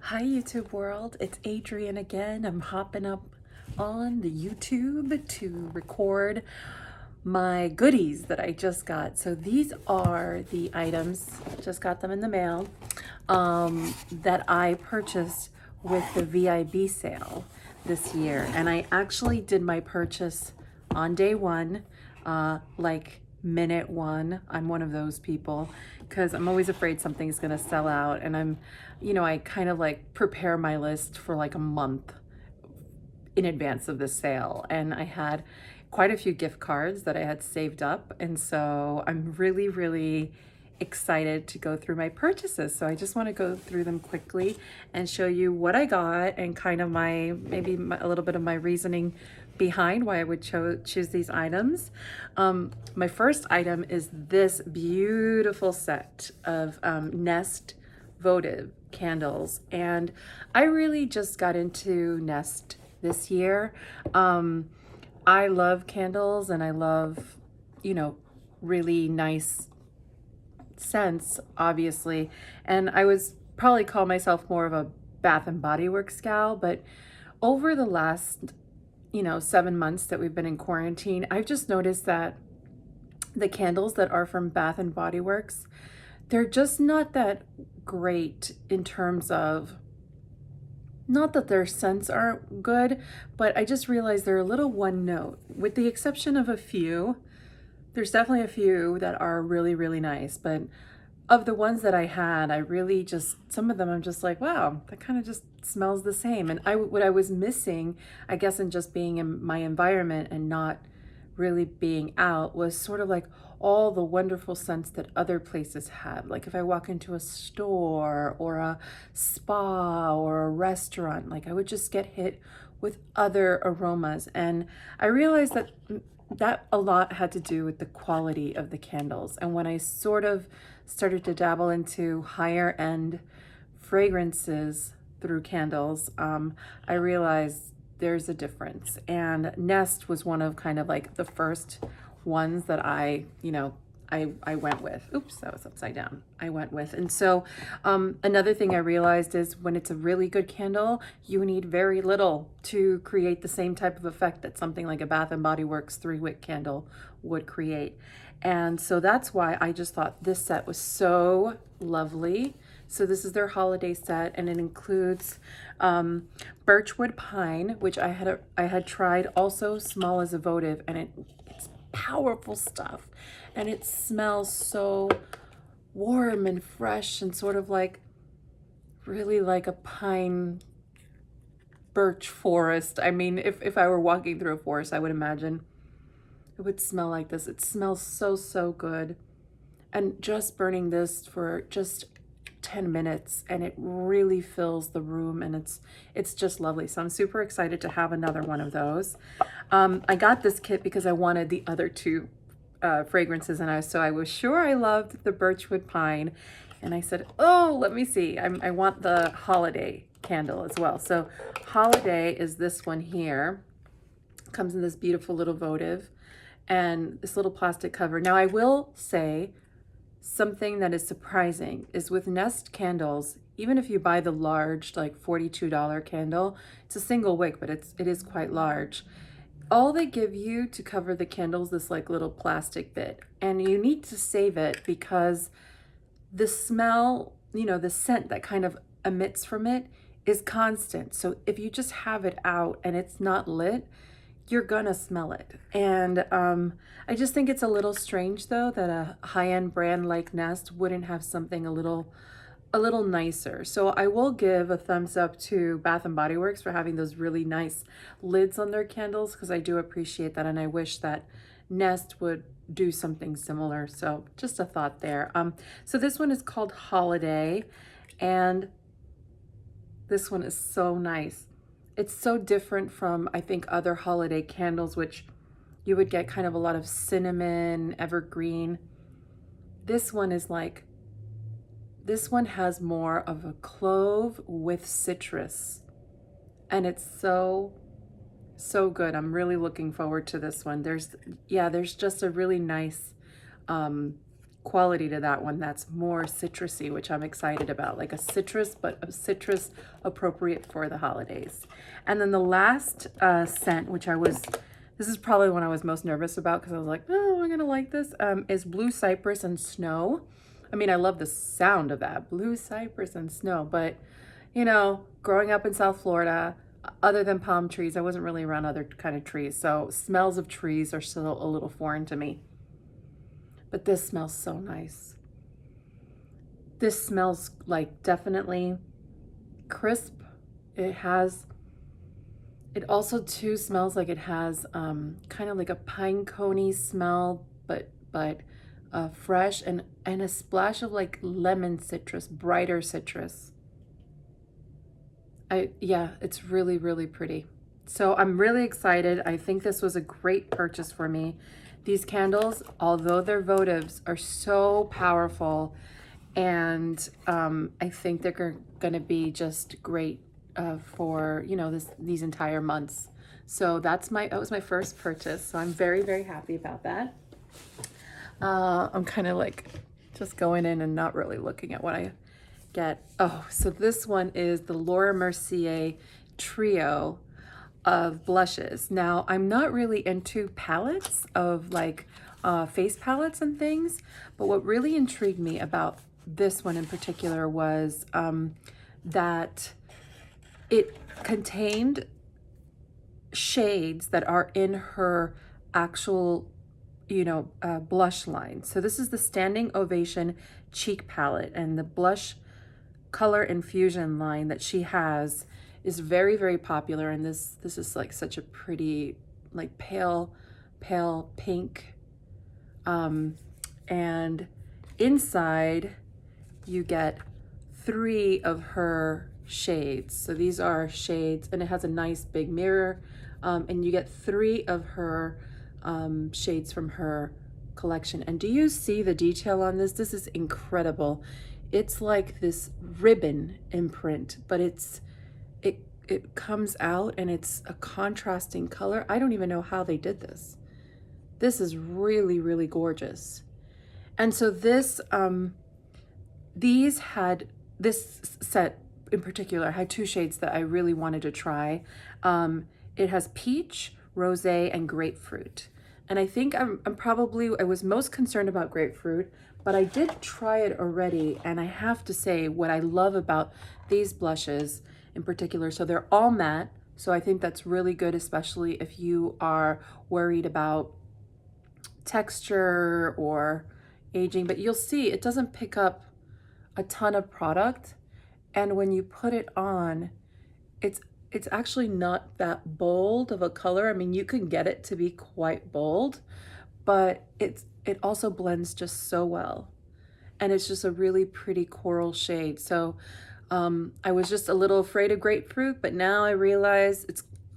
Hi YouTube world, it's Adrian again. I'm hopping up on the YouTube to record my goodies that I just got. So these are the items, just got them in the mail, that I purchased with the VIB sale this year. And I actually did my purchase on day one, like minute one. I'm one of those people because I'm always afraid something's gonna sell out, and I kind of like prepare my list for like a month in advance of the sale, and I had quite a few gift cards that I had saved up, and so I'm really excited to go through my purchases. So I just want to go through them quickly and show you what I got and kind of a little bit of my reasoning behind why I would choose these items. My first item is this beautiful set of Nest votive candles, and I really just got into Nest this year. I love candles, and I love, really nice scents, obviously. And I was probably call myself more of a Bath and Body Works gal, but over the last, 7 months that we've been in quarantine, I've just noticed that the candles that are from Bath and Body Works, they're just not that great in terms of, not that their scents aren't good, but I just realized they're a little one note, with the exception of a few. There's definitely a few that are really nice, but of the ones that I had, I really just, some of them I'm just like, wow, that kind of just smells the same. And what I was missing, I guess, in just being in my environment and not really being out, was sort of like all the wonderful scents that other places have. Like if I walk into a store or a spa or a restaurant, like I would just get hit with other aromas. And I realized that a lot had to do with the quality of the candles. And when I sort of started to dabble into higher end fragrances through candles, I realized there's a difference. And Nest was one of kind of like the first ones that I went with. Oops, that was upside down. I went with. And so another thing I realized is when it's a really good candle, you need very little to create the same type of effect that something like a Bath and Body Works 3-wick candle would create. And so that's why I just thought this set was so lovely. So this is their holiday set, and it includes birchwood pine, which I had tried, also small as a votive, and it's powerful stuff, and it smells so warm and fresh and sort of like really like a pine birch forest. I mean, if I were walking through a forest, I would imagine it would smell like this. It smells so good. And just burning this for just 10 minutes, and it really fills the room, and it's just lovely. So I'm super excited to have another one of those. I got this kit because I wanted the other two fragrances, and I was sure I loved the birchwood pine, and I said, oh, let me see, I want the holiday candle as well. So holiday is this one here. Comes in this beautiful little votive and this little plastic cover. Now I will say something that is surprising is with Nest candles, even if you buy the large, like $42 candle, it's a single wick, but it is quite large. All they give you to cover the candles, this like little plastic bit, and you need to save it because the smell, the scent that kind of emits from it is constant. So if you just have it out and it's not lit, you're gonna smell it. And I just think it's a little strange though that a high-end brand like Nest wouldn't have something a little nicer. So I will give a thumbs up to Bath and Body Works for having those really nice lids on their candles, because I do appreciate that, and I wish that Nest would do something similar. So just a thought there. So this one is called Holiday, and this one is so nice. It's so different from, I think, other holiday candles, which you would get kind of a lot of cinnamon, evergreen. This one has more of a clove with citrus, and it's so good. I'm really looking forward to this one. There's just a really nice quality to that one that's more citrusy, which I'm excited about, like a citrus, but a citrus appropriate for the holidays. And then the last scent, this is probably one I was most nervous about because I was like, oh, am I gonna like this? Is Blue Cypress and Snow. I mean, I love the sound of that, Blue Cypress and Snow, but you know, growing up in South Florida, other than palm trees, I wasn't really around other kind of trees. So smells of trees are still a little foreign to me. But this smells so nice. This smells like definitely crisp. It also too smells like it has kind of like a pine coney smell, but fresh and a splash of like lemon citrus, brighter citrus. Yeah, it's really, really pretty. So I'm really excited. I think this was a great purchase for me. These candles, although they're votives, are so powerful, and I think they're going to be just great for, you know, these entire months. So that was my first purchase. So I'm very, very happy about that. I'm kind of like just going in and not really looking at what I get. Oh, so this one is the Laura Mercier trio of blushes. Now, I'm not really into palettes of like face palettes and things, but what really intrigued me about this one in particular was that it contained shades that are in her actual, you know, blush line. So this is the Standing Ovation Cheek Palette, and the blush color infusion line that she has is very, very popular. And this is like such a pretty, like pale pink. And inside you get 3 of her shades. So these are shades, and it has a nice big mirror. And you get 3 of her shades from her collection. And do you see the detail on this? This is incredible. It's like this ribbon imprint, but it comes out and it's a contrasting color. I don't even know how they did this. This is really, really gorgeous. And so this set in particular had 2 shades that I really wanted to try. It has peach, rosé, and grapefruit. And I think I was most concerned about grapefruit, but I did try it already. And I have to say what I love about these blushes in particular, so they're all matte. So I think that's really good, especially if you are worried about texture or aging, but you'll see it doesn't pick up a ton of product. And when you put it on, it's actually not that bold of a color. I mean, you can get it to be quite bold, but it also blends just so well. And it's just a really pretty coral shade. So I was just a little afraid of grapefruit, but now I realize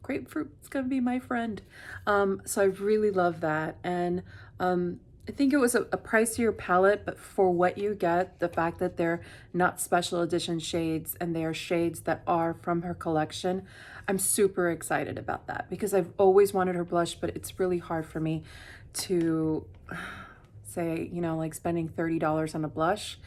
grapefruit is gonna be my friend. So I really love that. And I think it was a pricier palette, but for what you get, the fact that they're not special edition shades and they are shades that are from her collection, I'm super excited about that because I've always wanted her blush, but it's really hard for me to say, you know, like spending $30 on a blush.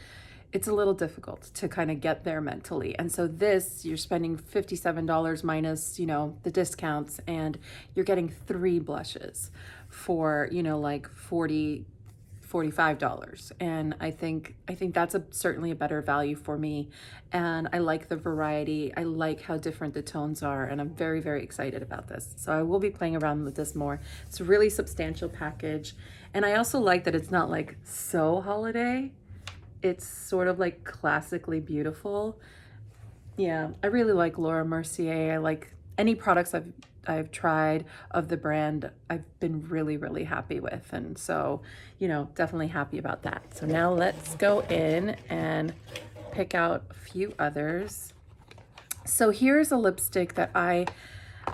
It's a little difficult to kind of get there mentally. And so this, you're spending $57 minus, you know, the discounts, and you're getting 3 blushes for, you know, like $45. And I think that's certainly a better value for me. And I like the variety. I like how different the tones are, and I'm very, very excited about this. So I will be playing around with this more. It's a really substantial package. And I also like that it's not like so holiday. It's sort of like classically beautiful. Yeah, I really like Laura Mercier. I like any products I've tried of the brand. I've been really, really happy with. And so, you know, definitely happy about that. So now let's go in and pick out a few others. So here's a lipstick that I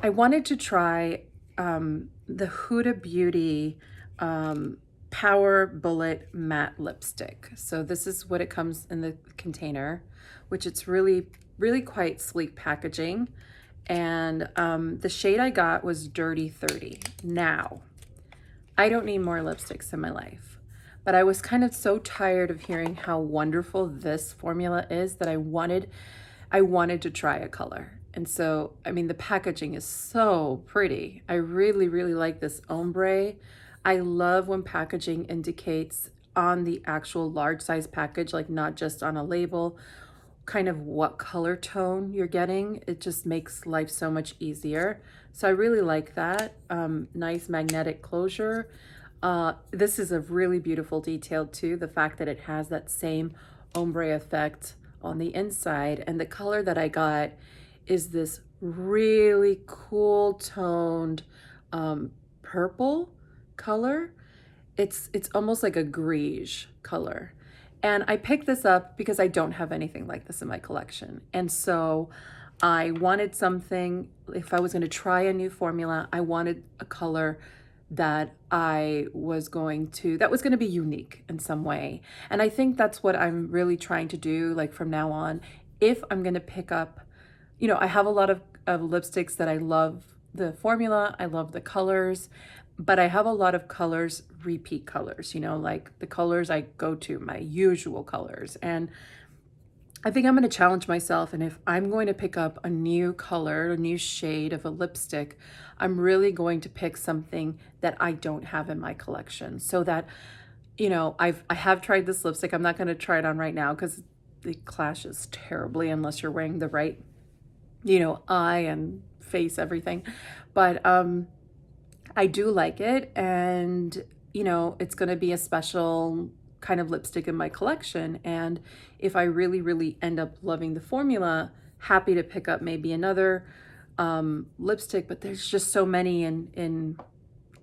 wanted to try, the Huda Beauty Power Bullet Matte Lipstick. So this is what it comes in the container, which it's really, really quite sleek packaging. And the shade I got was Dirty 30. Now, I don't need more lipsticks in my life, but I was kind of so tired of hearing how wonderful this formula is that I wanted to try a color. And so, I mean, the packaging is so pretty. I really, really like this ombre. I love when packaging indicates on the actual large size package, like not just on a label, kind of what color tone you're getting. It just makes life so much easier. So I really like that. Nice magnetic closure. This is a really beautiful detail too. The fact that it has that same ombre effect on the inside, and the color that I got is this really cool toned purple color. It's almost like a greige color. And I picked this up because I don't have anything like this in my collection. And so I wanted something, if I was going to try a new formula, I wanted a color that was going to be unique in some way. And I think that's what I'm really trying to do, like from now on. If I'm going to pick up, I have a lot of lipsticks that I love the formula, I love the colors, but I have a lot of colors, repeat colors, like the colors I go to, my usual colors. And I think I'm going to challenge myself. And if I'm going to pick up a new color, a new shade of a lipstick, I'm really going to pick something that I don't have in my collection, so that, I have tried this lipstick. I'm not going to try it on right now because it clashes terribly unless you're wearing the right, eye and face, everything. But I do like it, and it's going to be a special kind of lipstick in my collection. And if I really, really end up loving the formula, happy to pick up maybe another lipstick. But there's just so many in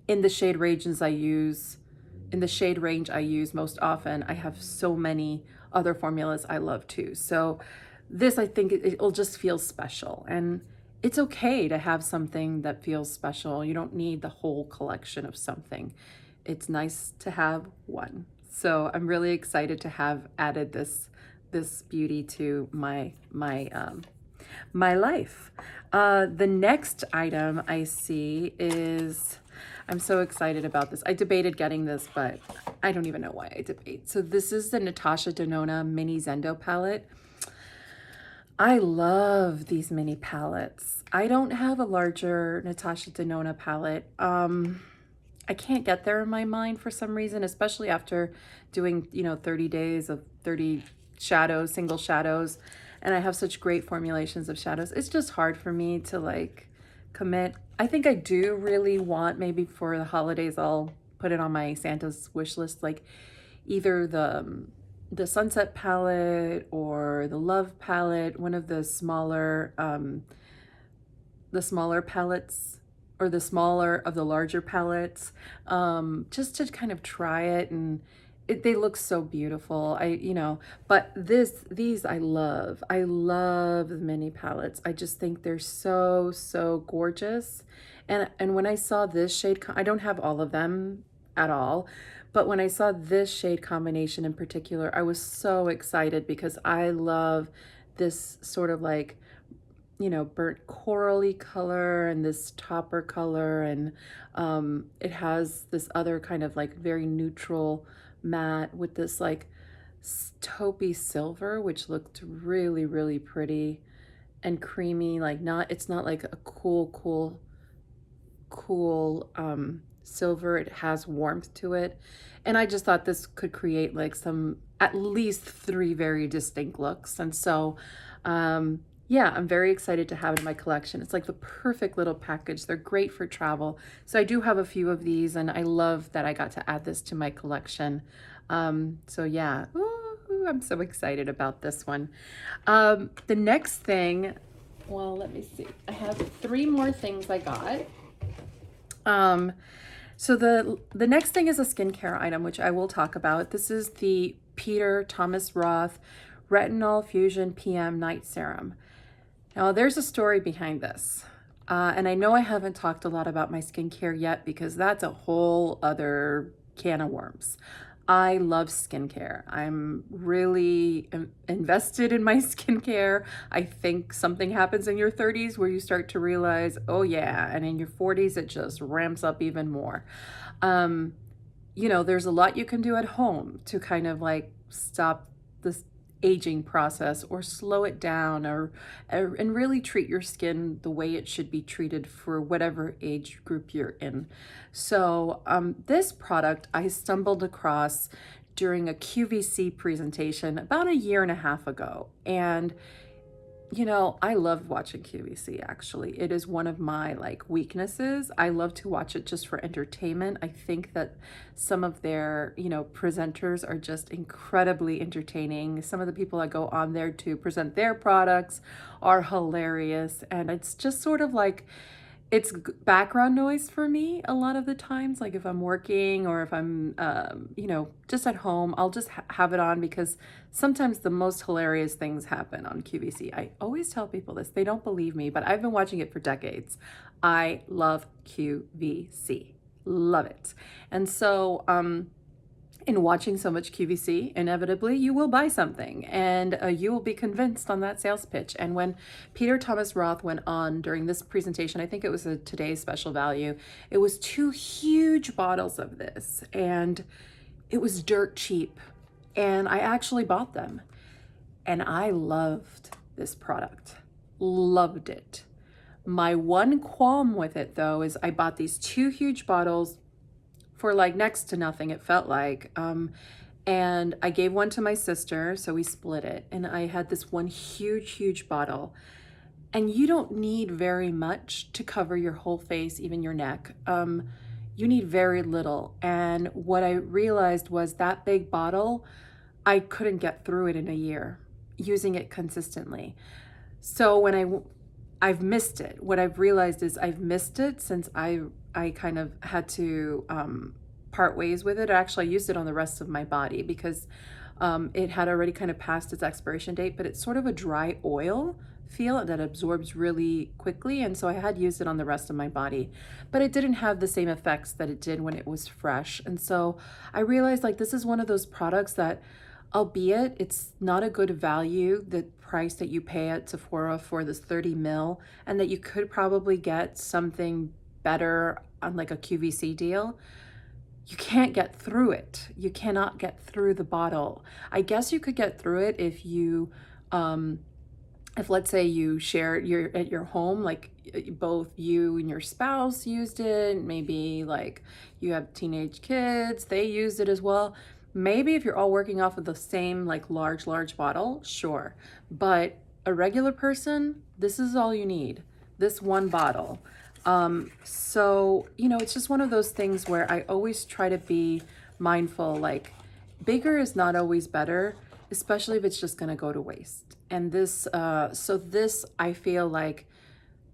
the shade ranges I use. In the shade range I use most often, I have so many other formulas I love too. So this, I think it'll just feel special, and it's okay to have something that feels special. You don't need the whole collection of something. It's nice to have one. So I'm really excited to have added this beauty to my life. The next item I see is, I'm so excited about this. I debated getting this, but I don't even know why I debate. So this is the Natasha Denona Mini Zendo palette. I love these mini palettes. I don't have a larger Natasha Denona palette. I can't get there in my mind for some reason, especially after doing, 30 days of 30 shadows, single shadows, and I have such great formulations of shadows. It's just hard for me to commit. I think I do really want, maybe for the holidays, I'll put it on my Santa's wish list, like either the Sunset palette or the Love palette, one of the smaller palettes, or the smaller of the larger palettes, just to kind of try it. And they look so beautiful. But these I love. I love the mini palettes. I just think they're so, so gorgeous. And when I saw this shade, I don't have all of them at all, but when I saw this shade combination in particular, I was so excited because I love this sort of burnt corally color and this topper color. And it has this other kind of very neutral matte with this taupey silver, which looked really, really pretty and creamy. It's not like a cool silver. It has warmth to it. And I just thought this could create at least 3 very distinct looks. And so, yeah, I'm very excited to have it in my collection. It's like the perfect little package. They're great for travel. So I do have a few of these, and I love that I got to add this to my collection. So yeah, ooh, I'm so excited about this one. The next thing, well, let me see. I have 3 more things I got. So the next thing is a skincare item, which I will talk about. This is the Peter Thomas Roth Retinol Fusion PM Night Serum. Now, there's a story behind this. And I know I haven't talked a lot about my skincare yet because that's a whole other can of worms. I love skincare. I'm really invested in my skincare. I think something happens in your 30s where you start to realize, oh yeah, and in your 40s, it just ramps up even more. you know, there's a lot you can do at home to kind of like stop this aging process or slow it down, or and really treat your skin the way it should be treated for whatever age group you're in. So this product I stumbled across during a QVC presentation about a year and a half ago. And you know, I love watching QVC actually. It is one of my like weaknesses. I love to watch it just for entertainment. I think that some of their, you know, presenters are just incredibly entertaining. Some of the people that go on there to present their products are hilarious. And it's just sort of like, it's background noise for me a lot of the times. Like if I'm working or if I'm, you know, just at home, I'll just have it on because sometimes the most hilarious things happen on QVC. I always tell people this, they don't believe me, but I've been watching it for decades. I love QVC, love it. And so, in watching so much QVC, inevitably you will buy something and you will be convinced on that sales pitch. And when Peter Thomas Roth went on during this presentation, I think it was a today's special value, it was 2 huge bottles of this and it was dirt cheap. And I actually bought them and I loved this product, loved it. My one qualm with it though is I bought these 2 huge bottles for like next to nothing, it felt like. And I gave one to my sister, so we split it. And I had this one huge bottle. And you don't need very much to cover your whole face, even your neck. You need very little. And what I realized was that big bottle, I couldn't get through it in a year using it consistently. So when I've missed it. What I've realized is I've missed it since I kind of had to part ways with it. Actually, I used it on the rest of my body because it had already kind of passed its expiration date, but it's sort of a dry oil feel that absorbs really quickly. And so I had used it on the rest of my body, but it didn't have the same effects that it did when it was fresh. And so I realized like this is one of those products that, albeit it's not a good value, the price that you pay at Sephora for this 30 ml, and that you could probably get something better on like a QVC deal, you can't get through it. You cannot get through the bottle. I guess you could get through it if you, if let's say you share at your home, like both you and your spouse used it, maybe like you have teenage kids, they used it as well. Maybe if you're all working off of the same like large bottle, sure. But a regular person, this is all you need, this one bottle. So, you know, it's just one of those things where I always try to be mindful, like bigger is not always better, especially if it's just going to go to waste. And this, so this, I feel like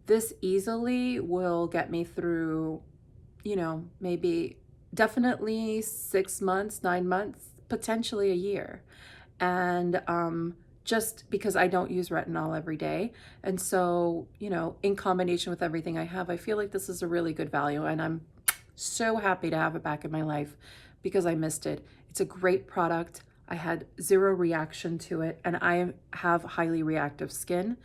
this easily will get me through, you know, maybe definitely 6 months, 9 months, potentially a year. And, just because I don't use retinol every day. And so, you know, in combination with everything I have, I feel like this is a really good value. And I'm so happy to have it back in my life because I missed it. It's a great product. I had 0 reaction to it. And I have highly reactive skin.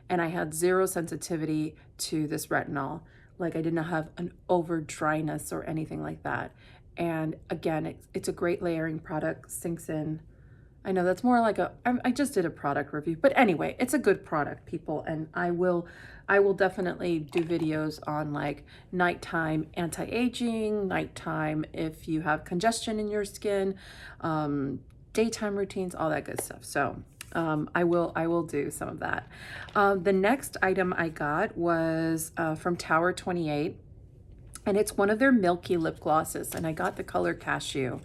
And I had 0 sensitivity to this retinol. Like I didn't have an over dryness or anything like that. And again, it's a great layering product, sinks in. I know that's more like I just did a product review, but anyway, it's a good product, people. And I will definitely do videos on like nighttime anti-aging, nighttime if you have congestion in your skin, daytime routines, all that good stuff. So I will do some of that. The next item I got was from Tower 28, and it's one of their milky lip glosses, and I got the color Cashew.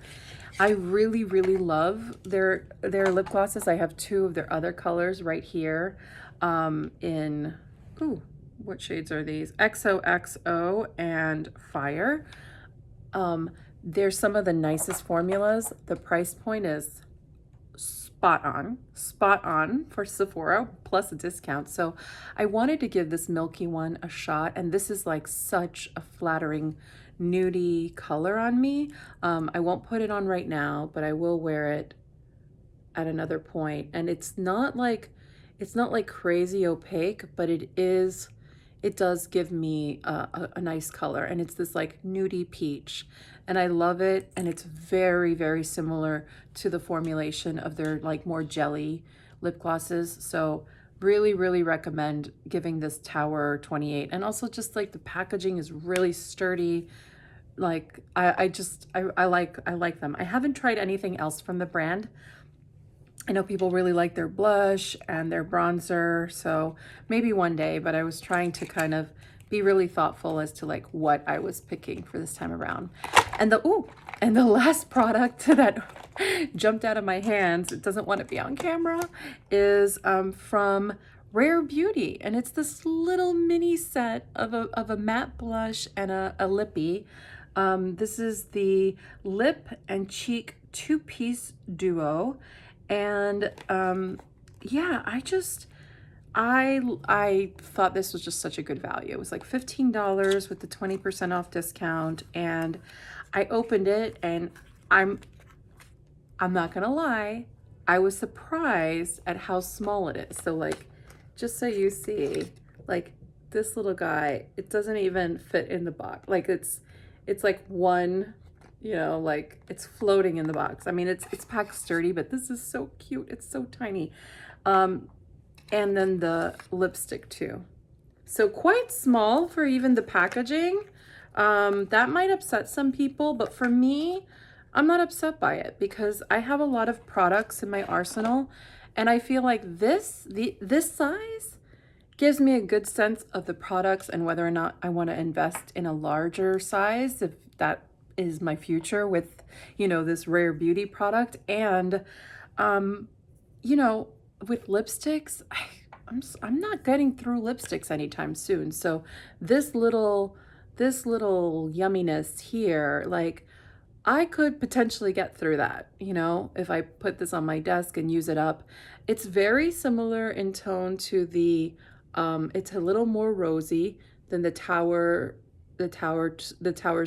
I really love their lip glosses. I have 2 of their other colors right here in, ooh, what shades are these? XOXO and Fire. They're some of the nicest formulas. The price point is spot on for Sephora plus a discount. So I wanted to give this milky one a shot, and this is like such a flattering nudie color on me. I won't put it on right now, but I will wear it at another point. And it's not like crazy opaque, but it's it does give me a nice color, and it's this like nudie peach, and I love it. And it's very, very similar to the formulation of their like more jelly lip glosses. So really, really recommend giving this Tower 28. And also just like the packaging is really sturdy. Like I like them. I haven't tried anything else from the brand. I know people really like their blush and their bronzer, so maybe one day, but I was trying to kind of be really thoughtful as to like what I was picking for this time around. And the last product that jumped out of my hands, it doesn't want to be on camera, is from Rare Beauty, and it's this little mini set of a matte blush and a lippy. This is the lip and cheek two-piece duo. And yeah, I thought this was just such a good value. It was like $15 with the 20% off discount, and I opened it, and I'm not gonna lie, I was surprised at how small it is. So like, just so you see, like this little guy, it doesn't even fit in the box. Like it's like one, you know, like it's floating in the box. I mean, it's packed sturdy, but this is so cute. It's so tiny. And then the lipstick too. So quite small for even the packaging. That might upset some people, but for me, I'm not upset by it because I have a lot of products in my arsenal, and I feel like this size gives me a good sense of the products and whether or not I want to invest in a larger size, if that is my future with, you know, this Rare Beauty product. And you know, with lipsticks, I'm not getting through lipsticks anytime soon. So this little yumminess here, like I could potentially get through that, you know, if I put this on my desk and use it up. It's very similar in tone to the it's a little more rosy than the Tower's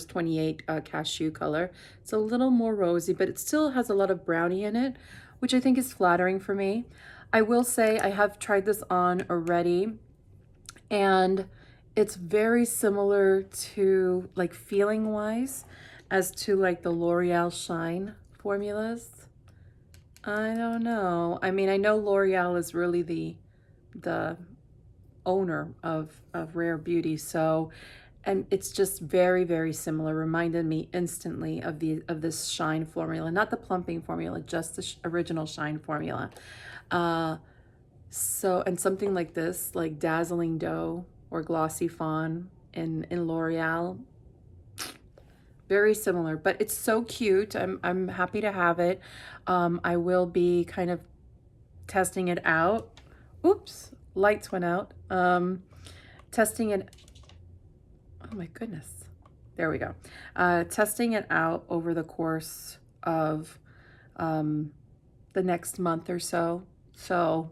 28 cashew color. It's a little more rosy, but it still has a lot of brownie in it, which I think is flattering for me. I will say I have tried this on already, and it's very similar to, like, feeling wise, as to like the L'Oreal Shine formulas. I don't know. I mean, I know L'Oreal is really the owner of Rare Beauty, so, and it's just very, very similar. Reminded me instantly of this Shine formula, not the plumping formula, just the original Shine formula. So, and something like this, like Dazzling Dough or Glossy Fawn in L'Oreal, very similar, but it's so cute. I'm happy to have it. I will be kind of testing it out. Oops, lights went out. Testing it. Oh my goodness. There we go. Testing it out over the course of the next month or so. So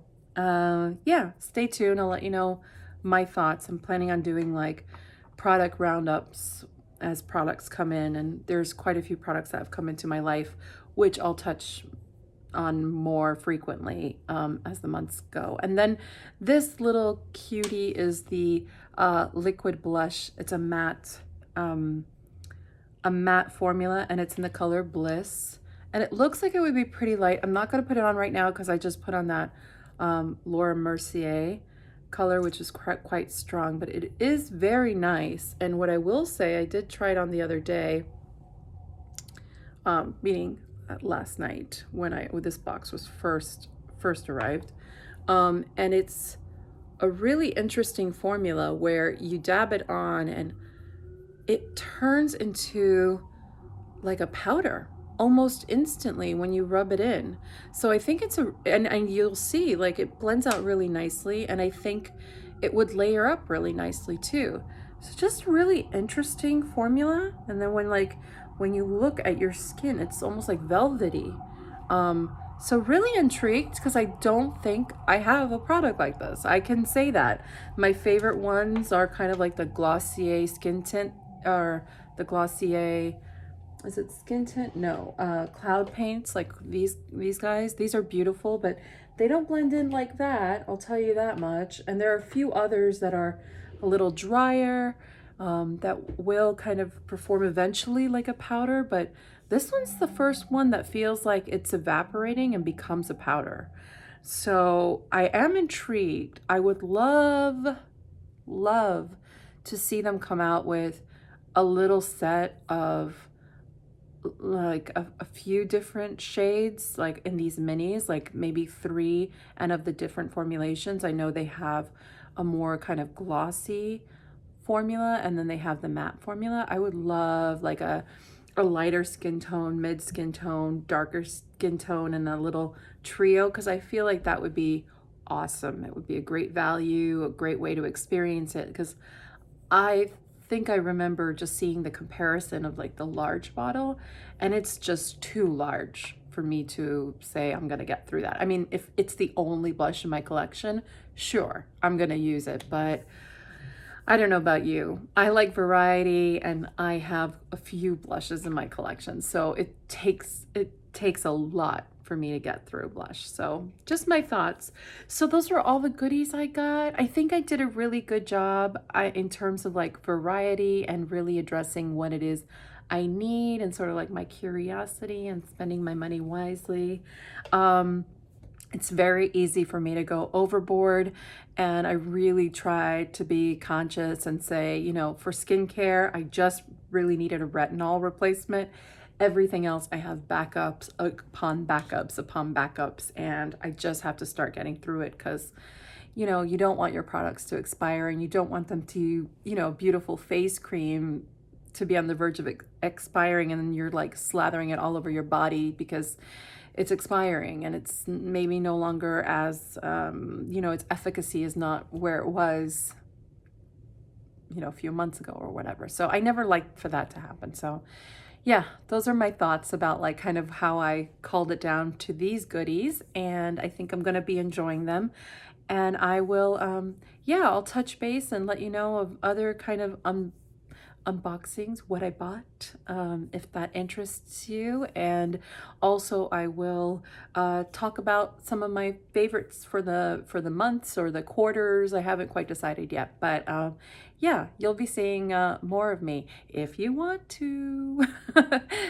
yeah, stay tuned. I'll let you know my thoughts. I'm planning on doing like product roundups as products come in, and there's quite a few products that have come into my life, which I'll touch on more frequently as the months go. And then this little cutie is the liquid blush. It's a matte formula, and it's in the color Bliss, and it looks like it would be pretty light. I'm not going to put it on right now because I just put on that Laura Mercier color, which is quite strong, but it is very nice. And what I will say, I did try it on the other day, meaning last night when this box was first arrived, and it's a really interesting formula where you dab it on and it turns into like a powder almost instantly when you rub it in. So I think it's and you'll see, like, it blends out really nicely, and I think it would layer up really nicely too. So just really interesting formula. And then when you look at your skin, it's almost like velvety. So really intrigued because I don't think I have a product like this. I can say that. My favorite ones are kind of like the Glossier Skin Tint, or the Glossier, is it Skin Tint? No, Cloud Paints, like these guys. These are beautiful, but they don't blend in like that, I'll tell you that much. And there are a few others that are a little drier, that will kind of perform eventually like a powder, but this one's the first one that feels like it's evaporating and becomes a powder. So I am intrigued. I would love to see them come out with a little set of like a few different shades, like in these minis, like maybe 3 and of the different formulations. I know they have a more kind of glossy formula, and then they have the matte formula. I would love like a lighter skin tone, mid skin tone, darker skin tone, and a little trio, because I feel like that would be awesome. It would be a great value, a great way to experience it, because I think I remember just seeing the comparison of like the large bottle, and it's just too large for me to say I'm gonna get through that. I mean, if it's the only blush in my collection, sure, I'm gonna use it, but I don't know about you. I like variety, and I have a few blushes in my collection, so it takes a lot for me to get through blush. So just my thoughts. So those were all the goodies I got. I think I did a really good job in terms of like variety and really addressing what it is I need, and sort of like my curiosity and spending my money wisely. It's very easy for me to go overboard, and I really try to be conscious and say, you know, for skincare, I just really needed a retinol replacement. Everything else, I have backups upon backups upon backups, and I just have to start getting through it, because you know, you don't want your products to expire, and you don't want them to, you know, beautiful face cream to be on the verge of expiring, and then you're like slathering it all over your body because it's expiring, and it's maybe no longer as, you know, its efficacy is not where it was, you know, a few months ago or whatever. So I never liked for that to happen. So yeah, those are my thoughts about like kind of how I called it down to these goodies, and I think I'm going to be enjoying them. And I will, yeah, I'll touch base and let you know of other kind of unboxings, what I bought, if that interests you. And also I will talk about some of my favorites for the months or the quarters. I haven't quite decided yet, but yeah, you'll be seeing more of me if you want to.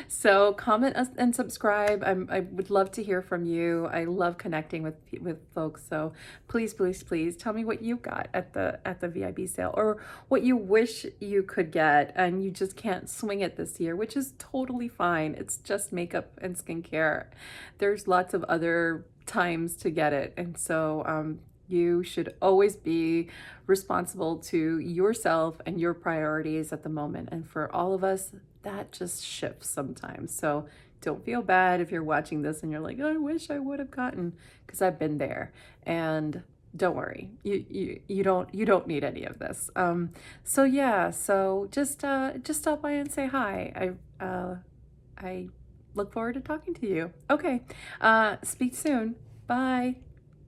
So comment and subscribe. I would love to hear from you. I love connecting with folks. So please, please, please tell me what you got at the VIB sale, or what you wish you could get and you just can't swing it this year, which is totally fine. It's just makeup and skincare. There's lots of other times to get it. And so you should always be responsible to yourself and your priorities at the moment. And for all of us, that just shifts sometimes. So don't feel bad if you're watching this and you're like, oh, I wish I would have gotten, because I've been there. And don't worry, you don't need any of this. So yeah, so just stop by and say hi. I look forward to talking to you. Okay, speak soon. Bye.